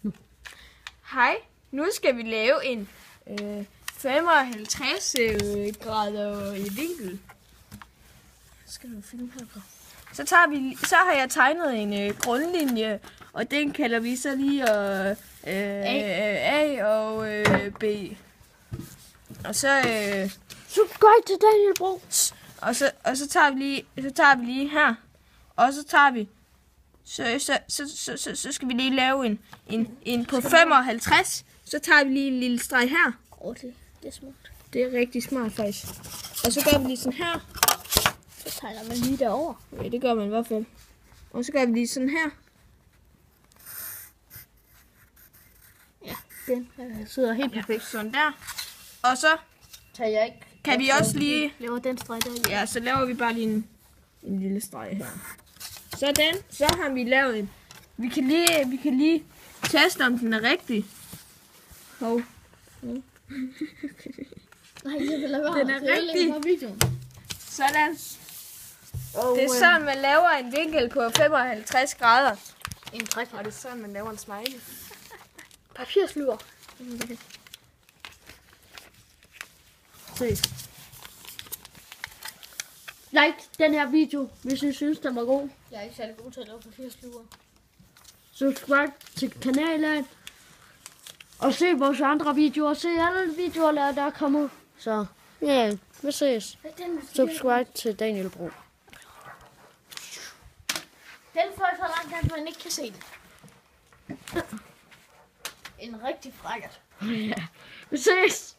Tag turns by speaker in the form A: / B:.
A: nu.
B: Hej, nu skal vi lave en 55 grader i vinkel. Skal du filme her på? Så har jeg tegnet en grundlinje, og den kalder vi så lige A og B. Og så
A: Subscribe til Daniel Bro.
B: og så tager vi lige her. Og så tager vi så skal vi lige lave en på 55. Så tager vi lige en lille streg her.
A: Det er smart.
B: Det er rigtig smart faktisk. Og så gør vi lige sådan her.
A: Så tegner man lige derover.
B: Ja, det gør man i hvert fald. Og så gør vi lige sådan her.
A: Ja, den sidder helt perfekt.
B: Sådan der. Og så
A: Tager jeg ikke.
B: kan vi også lige...
A: Laver den streg der.
B: Ja, så laver vi bare lige en lille streg her. Sådan. Så har vi lavet en... Vi kan lige teste, om den er rigtig. Hov.
A: Nej, jeg vil lade være.
B: Den er rigtig. Sådan.
A: Og,
B: Det er sådan, man laver en vinkel på 55 grader.
A: en træk.
B: Og det er sådan, man laver en smiley.
A: Papirsluger. Se. Like den her video, hvis I synes, den var god. Jeg er ikke særlig god til at lave papirsluger. Subscribe til kanalen. Og se vores andre videoer. Se alle videoer, der kommer. Så ja, vi ses. Subscribe til Daniel Bro. Den får så langt, at man ikke kan se det. En rigtig frækkert. Ja, vi ses.